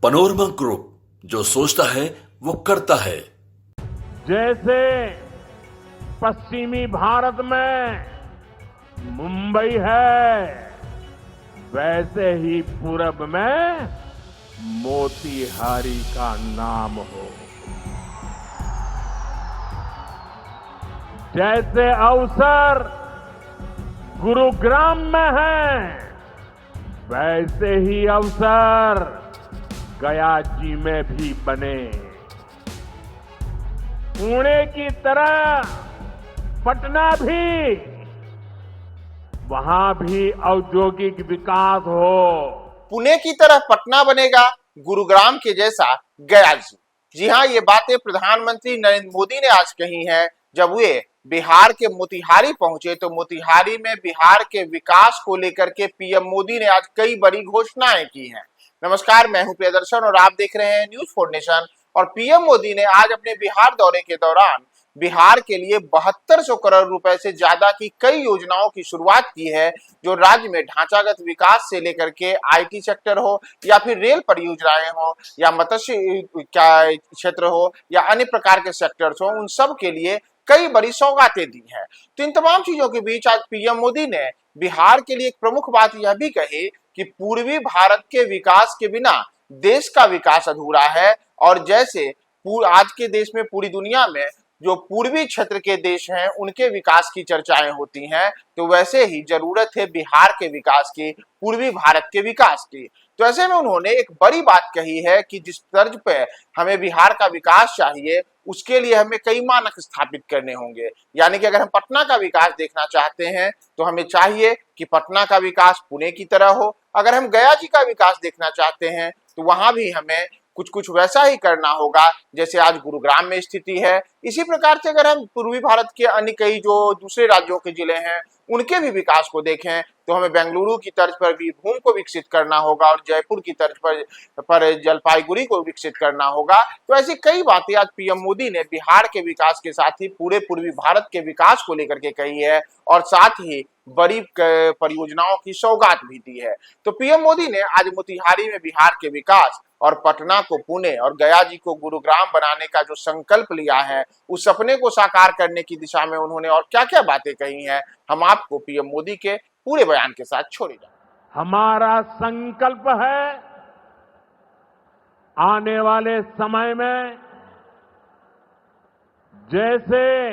Panorama group, जो सोचता है वो करता है। जैसे पश्चिमी भारत में मुंबई है, वैसे ही पूरब में मोतीहारी का नाम हो। जैसे अवसर गुरुग्राम में है, वैसे ही अवसर गया जी में भी बने। पुणे की तरह पटना भी, वहां भी औद्योगिक विकास हो। पुणे की तरह पटना बनेगा, गुरुग्राम के जैसा गया जी। जी हाँ, ये बातें प्रधानमंत्री नरेंद्र मोदी ने आज कही हैं जब वे बिहार के मोतिहारी पहुंचे। तो मोतिहारी में बिहार के विकास को लेकर के पीएम मोदी ने आज कई बड़ी घोषणाएं की हैं। नमस्कार, मैं हूं प्रियदर्शन और आप देख रहे हैं न्यूज 4 नेशन। और पीएम मोदी ने आज अपने बिहार दौरे के दौरान बिहार के लिए 7200 करोड़ रुपए से ज्यादा की कई योजनाओं की शुरुआत की है, जो राज्य में ढांचागत विकास से लेकर के आईटी सेक्टर हो या फिर रेल परियोजनाएं हो या मत्स्य क्षेत्र हो या अन्य प्रकार के सेक्टर्स हो, उन सब के लिए कई बड़ी सौगातें दी हैं। तो इन तमाम चीजों के बीच आज पीएम मोदी ने बिहार के लिए एक प्रमुख बात यह भी कही कि पूर्वी भारत के विकास के बिना देश का विकास अधूरा है। और जैसे आज के देश में पूरी दुनिया में जो पूर्वी क्षेत्र के देश हैं उनके विकास की चर्चाएं होती हैं, तो वैसे ही जरूरत है बिहार के विकास की, पूर्वी भारत के विकास की। तो ऐसे में उन्होंने एक बड़ी बात कही है कि जिस तर्ज पे हमें बिहार का विकास चाहिए, उसके लिए हमें कई मानक स्थापित करने होंगे। यानी कि अगर हम पटना का विकास देखना चाहते हैं तो हमें चाहिए कि पटना का विकास पुणे की तरह हो। अगर हम गया जी का विकास देखना चाहते हैं तो वहां भी हमें कुछ कुछ वैसा ही करना होगा जैसे आज गुरुग्राम में स्थिति है। इसी प्रकार से अगर हम पूर्वी भारत के अन्य कई जो दूसरे राज्यों के जिले हैं उनके भी विकास को देखें तो हमें बेंगलुरु की तर्ज पर बीरभूम को विकसित करना होगा और जयपुर की तर्ज पर जलपाईगुड़ी को विकसित करना होगा। तो ऐसी कई बातें आज पीएम मोदी ने बिहार के विकास के साथ ही पूरे पूर्वी भारत के विकास को लेकर के कही है और साथ ही बड़ी परियोजनाओं की सौगात भी दी है। तो पीएम मोदी ने आज मोतिहारी में बिहार के विकास और पटना को पुणे और गया जी को गुरुग्राम बनाने का जो संकल्प लिया है, उस सपने को साकार करने की दिशा में उन्होंने और क्या क्या बातें कही हैं, हम आपको पीएम मोदी के पूरे बयान के साथ छोड़े जाए। हमारा संकल्प है आने वाले समय में जैसे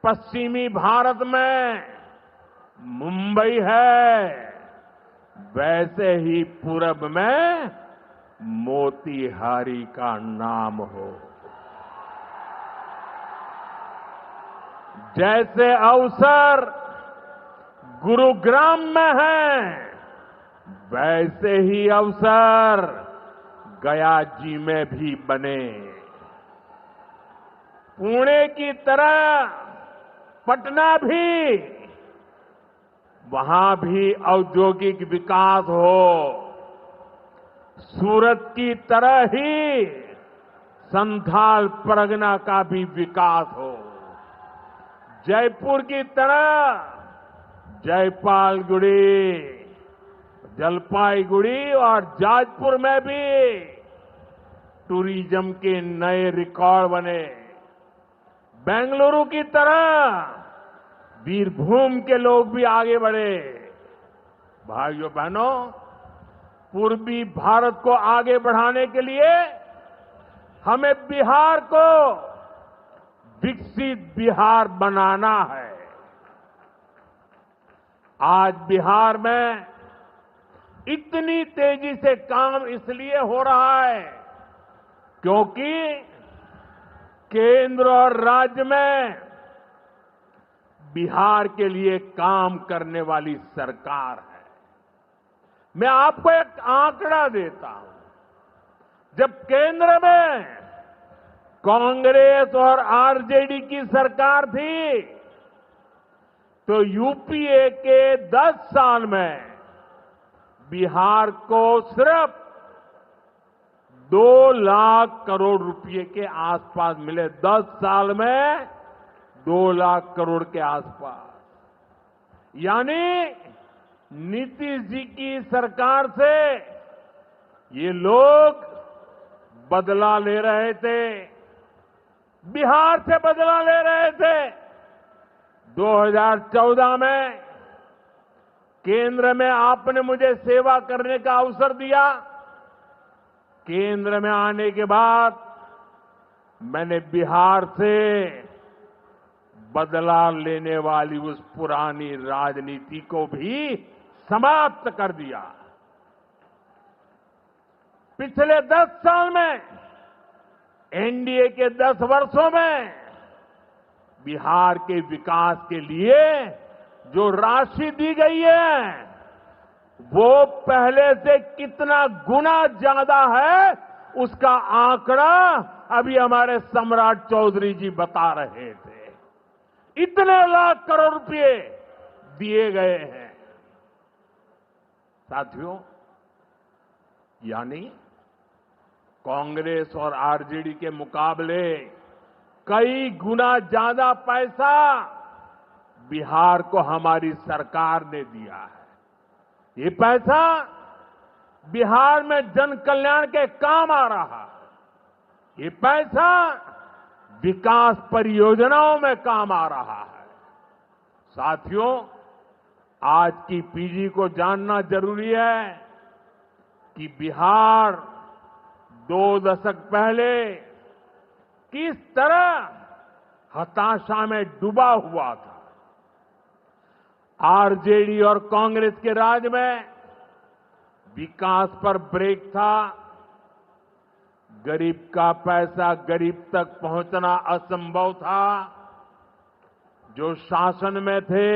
पश्चिमी भारत में मुंबई है, वैसे ही पूरब में मोतीहारी का नाम हो। जैसे अवसर गुरुग्राम में है, वैसे ही अवसर गया जी में भी बने। पुणे की तरह पटना भी, वहां भी औद्योगिक विकास हो। सूरत की तरह ही संथाल परगना का भी विकास हो। जयपुर की तरह जयपालगुड़ी, जलपाईगुड़ी और जाजपुर में भी टूरिज्म के नए रिकॉर्ड बने। बेंगलुरु की तरह बीरभूम के लोग भी आगे बढ़े। भाइयों बहनों, पूर्वी भारत को आगे बढ़ाने के लिए हमें बिहार को विकसित बिहार बनाना है। आज बिहार में इतनी तेजी से काम इसलिए हो रहा है क्योंकि केंद्र और राज्य में बिहार के लिए काम करने वाली सरकार है। मैं आपको एक आंकड़ा देता हूं। जब केंद्र में कांग्रेस और आरजेडी की सरकार थी तो यूपीए के 10 साल में बिहार को सिर्फ 2 लाख करोड़ रुपए के आसपास मिले। 10 साल में 2 लाख करोड़ के आसपास। यानी नीतीश जी की सरकार से ये लोग बदला ले रहे थे, बिहार से बदला ले रहे थे। 2014 में केंद्र में आपने मुझे सेवा करने का अवसर दिया। केंद्र में आने के बाद मैंने बिहार से बदला लेने वाली उस पुरानी राजनीति को भी समाप्त कर दिया। पिछले 10 साल में, एनडीए के 10 वर्षों में बिहार के विकास के लिए जो राशि दी गई है वो पहले से कितना गुना ज्यादा है, उसका आंकड़ा अभी हमारे सम्राट चौधरी जी बता रहे थे। इतने लाख करोड़ रुपए दिए गए हैं। साथियों, यानी कांग्रेस और आरजेडी के मुकाबले कई गुना ज्यादा पैसा बिहार को हमारी सरकार ने दिया है। ये पैसा बिहार में जन कल्याण के काम आ रहा है। ये पैसा विकास परियोजनाओं में काम आ रहा है। साथियों, आज की पीढ़ी को जानना जरूरी है कि बिहार 2 दशक पहले किस तरह हताशा में डूबा हुआ था। आरजेडी और कांग्रेस के राज में विकास पर ब्रेक था। गरीब का पैसा गरीब तक पहुंचना असंभव था। जो शासन में थे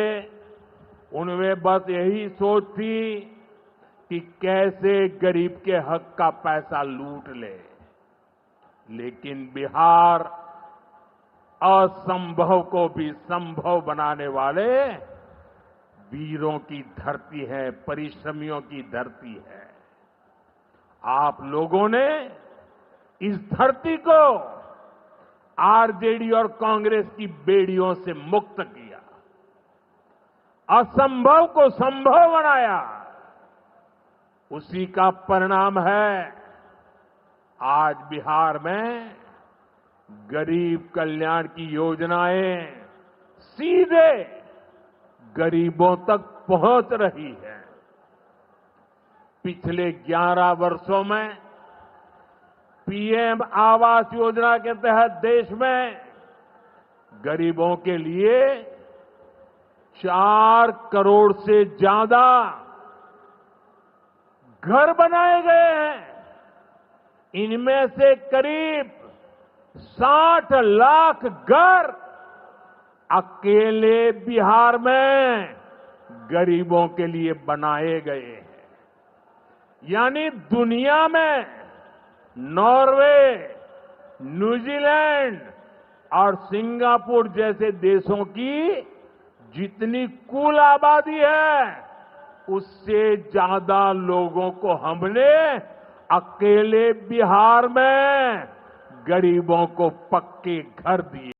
उनमें बस यही सोच थी कि कैसे गरीब के हक का पैसा लूट ले। लेकिन बिहार असंभव को भी संभव बनाने वाले वीरों की धरती है, परिश्रमियों की धरती है। आप लोगों ने इस धरती को आरजेडी और कांग्रेस की बेड़ियों से मुक्त किया, असंभव को संभव बनाया। उसी का परिणाम है आज बिहार में गरीब कल्याण की योजनाएं सीधे गरीबों तक पहुंच रही है। पिछले 11 वर्षों में पीएम आवास योजना के तहत देश में गरीबों के लिए 4 करोड़ से ज्यादा घर बनाए गए हैं। इनमें से करीब 60 लाख घर अकेले बिहार में गरीबों के लिए बनाए गए हैं। यानी दुनिया में नॉर्वे, न्यूजीलैंड और सिंगापुर जैसे देशों की जितनी कुल आबादी है उससे ज्यादा लोगों को हमने अकेले बिहार में गरीबों को पक्के घर दिए।